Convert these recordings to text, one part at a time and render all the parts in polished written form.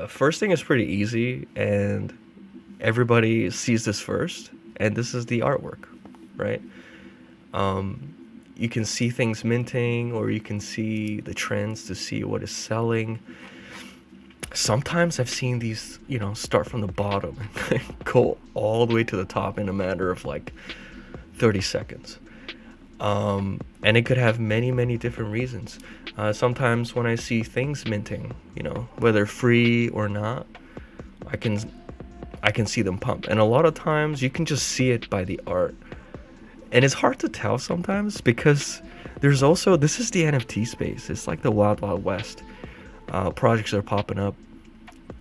First thing is pretty easy, and everybody sees this first, and this is the artwork, right? Um, you can see things minting, or you can see the trends to see what is selling. Sometimes I've seen these, start from the bottom and go all the way to the top in a matter of like 30 seconds. And it could have many, many different reasons. Sometimes when I see things minting, whether free or not, I can I can see them pump. And a lot of times you can just see it by the art. And it's hard to tell sometimes because there's also, this is the NFT space. It's like the wild, wild west. Projects are popping up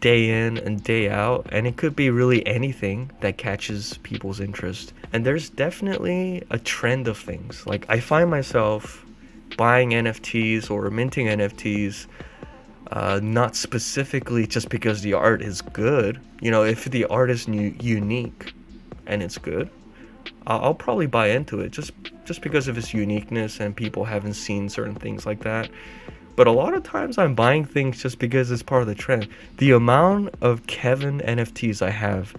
day in and day out, and it could be really anything that catches people's interest. And there's definitely a trend of things. Like, I find myself buying NFTs or minting NFTs, not specifically just because the art is good. If the art is unique and it's good, I'll probably buy into it just because of its uniqueness and people haven't seen certain things like that. But a lot of times I'm buying things just because it's part of the trend. The amount of Kevin NFTs I have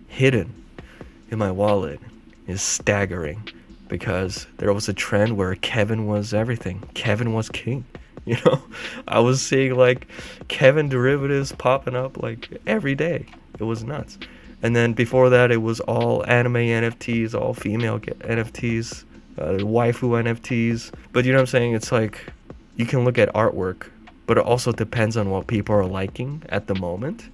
hidden in my wallet is staggering, because there was a trend where Kevin was everything. Kevin was king. You know, I was seeing like Kevin derivatives popping up like every day. It was nuts. And then before that, it was all anime NFTs, all female NFTs, waifu NFTs. But you know what I'm saying? It's like, you can look at artwork, but it also depends on what people are liking at the moment.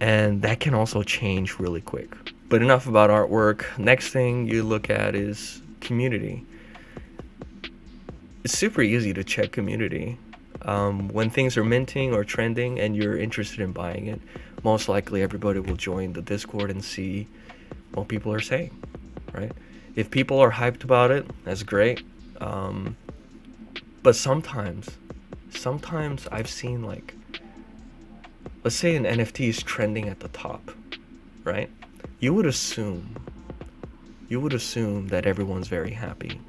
And that can also change really quick. But enough about artwork. Next thing you look at is community. It's super easy to check community. When things are minting or trending and you're interested in buying it, most likely everybody will join the Discord and see what people are saying, right? If people are hyped about it, that's great. But sometimes I've seen, like, let's say an NFT is trending at the top, right? You would assume that everyone's very happy,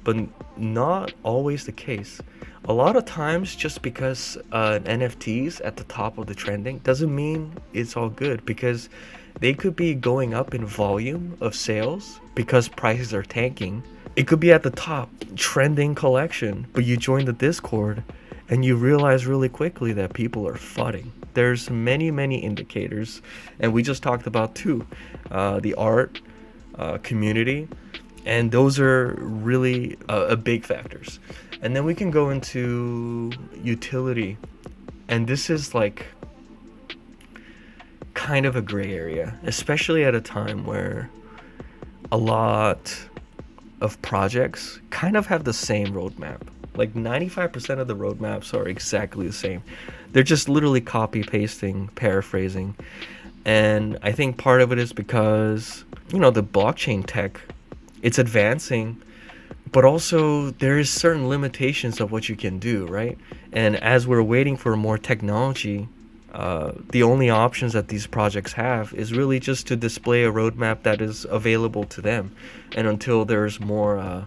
but not always the case. A lot of times, just because an NFT's at the top of the trending doesn't mean it's all good, because they could be going up in volume of sales because prices are tanking. It could be at the top, trending collection, but you join the Discord and you realize really quickly that people are fudding. There's many, many indicators, and we just talked about two, the art, community, and those are really a big factors. And then we can go into utility, and this is like kind of a gray area, especially at a time where a lot of projects kind of have the same roadmap. Like 95% of the roadmaps are exactly the same. They're just literally copy pasting, paraphrasing. And I think part of it is because, the blockchain tech, it's advancing, but also there is certain limitations of what you can do, right? And as we're waiting for more technology, the only options that these projects have is really just to display a roadmap that is available to them. And until there's more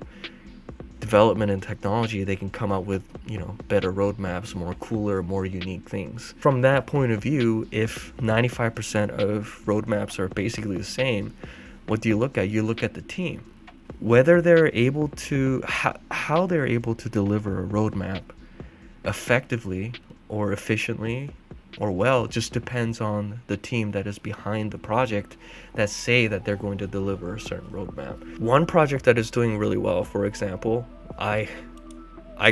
development in technology, they can come out with, better roadmaps, more cooler, more unique things. From that point of view, if 95% of roadmaps are basically the same, what do you look at? You look at the team. Whether they're able to, how they're able to deliver a roadmap effectively or efficiently or well, just depends on the team that is behind the project that say that they're going to deliver a certain roadmap. One project that is doing really well, for example, I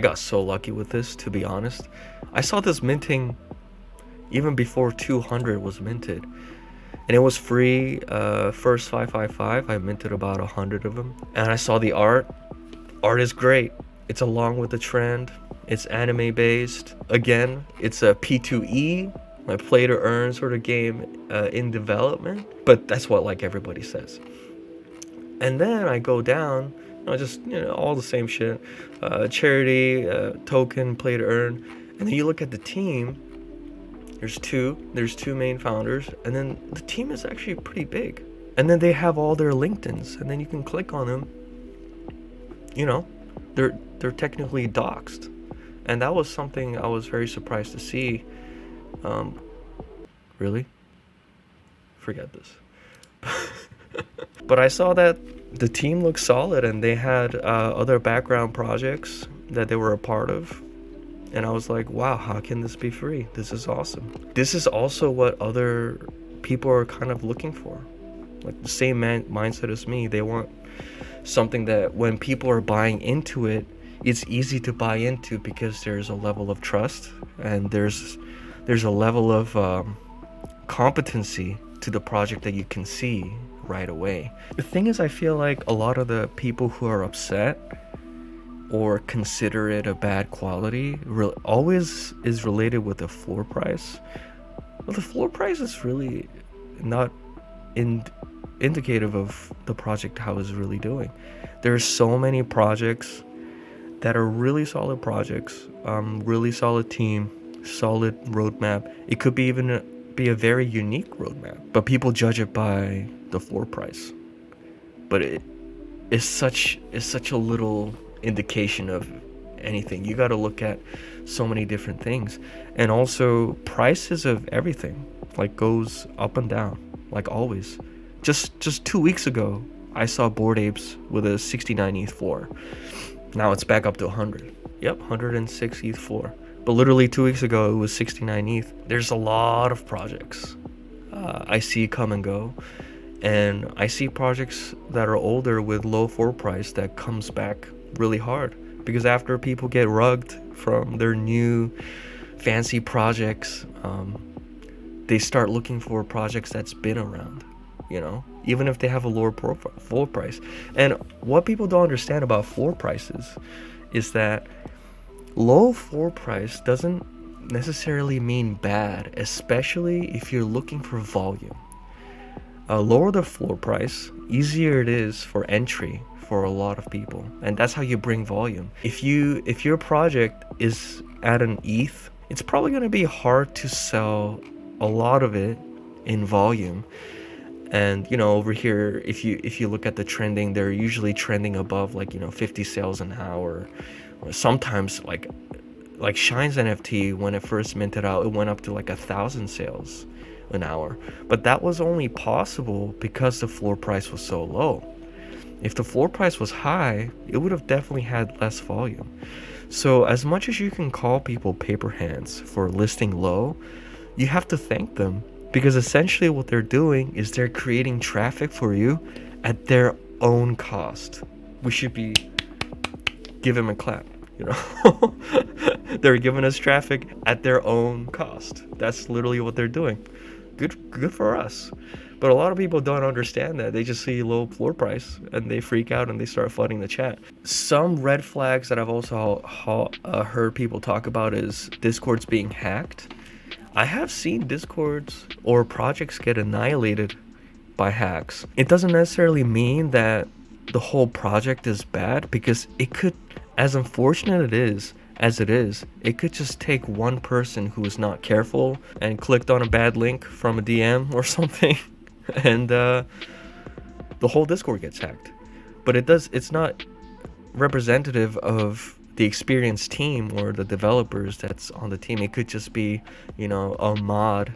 got so lucky with this, to be honest. I saw this minting even before 200 was minted, and it was free. First 555, I minted about 100 of them, and I saw the art. Art is great. It's along with the trend. It's anime based. Again, it's a P2E, my play to earn sort of game in development. But that's what, like, everybody says. And then I go down, just all the same shit. Charity, token, play to earn. And then you look at the team. There's two main founders, and then the team is actually pretty big. And then they have all their LinkedIns, and then you can click on them. They're technically doxed. And that was something I was very surprised to see. Really? Forget this. But I saw that the team looked solid and they had other background projects that they were a part of. And I was like, wow, how can this be free? This is awesome. This is also what other people are kind of looking for. Like the same mindset as me. They want something that when people are buying into it, it's easy to buy into because there's a level of trust and there's a level of competency to the project that you can see right away. The thing is, I feel like a lot of the people who are upset or consider it a bad quality always is related with the floor price. Well, the floor price is really not indicative of the project, how it's really doing. There's so many projects that are really solid projects, really solid team, solid roadmap. It could be even be a very unique roadmap, but people judge it by the floor price. But it is such a little indication of anything. You got to look at so many different things, and also prices of everything like goes up and down like always. Just 2 weeks ago, I saw Bored Apes with a 69 ETH floor. Now it's back up to 100. Yep, 106 ETH floor. But literally 2 weeks ago, it was 69 ETH. There's a lot of projects I see come and go. And I see projects that are older with low floor price that comes back really hard. Because after people get rugged from their new fancy projects, they start looking for projects that's been around, you know, even if they have a lower floor price. And what people don't understand about floor prices is that low floor price doesn't necessarily mean bad, especially if you're looking for volume. Lower the floor price, easier it is for entry for a lot of people, and that's how you bring volume. If your project is at an ETH, it's probably going to be hard to sell a lot of it in volume. And you know, over here, if you look at the trending, they're usually trending above like, you know, 50 sales an hour, or sometimes like Shine's NFT, when it first minted out, it went up to like 1,000 sales an hour. But that was only possible because the floor price was so low. If the floor price was high, it would have definitely had less volume. So as much as you can call people paper hands for listing low, you have to thank them, because essentially what they're doing is they're creating traffic for you at their own cost. We should be give them a clap, you know. They're giving us traffic at their own cost. That's literally what they're doing. Good for us. But a lot of people don't understand that. They just see low floor price and they freak out and they start flooding the chat. Some red flags that I've also heard people talk about is Discord's being hacked. I have seen Discords or projects get annihilated by hacks. It doesn't necessarily mean that the whole project is bad, because it could, as unfortunate as it is, it could just take one person who is not careful and clicked on a bad link from a DM or something, and the whole Discord gets hacked. But it's not representative of the experienced team or the developers that's on the team. It could just be, you know, a mod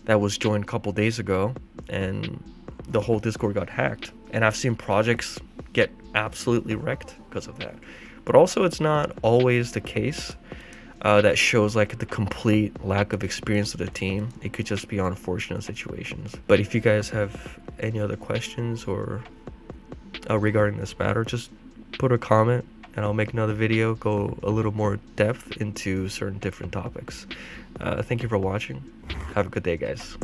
that was joined a couple days ago and the whole Discord got hacked. And I've seen projects get absolutely wrecked because of that. But also, it's not always the case that shows like the complete lack of experience of the team. It could just be unfortunate situations. But if you guys have any other questions or regarding this matter, just put a comment and I'll make another video, go a little more depth into certain different topics. Thank you for watching. Have a good day, guys.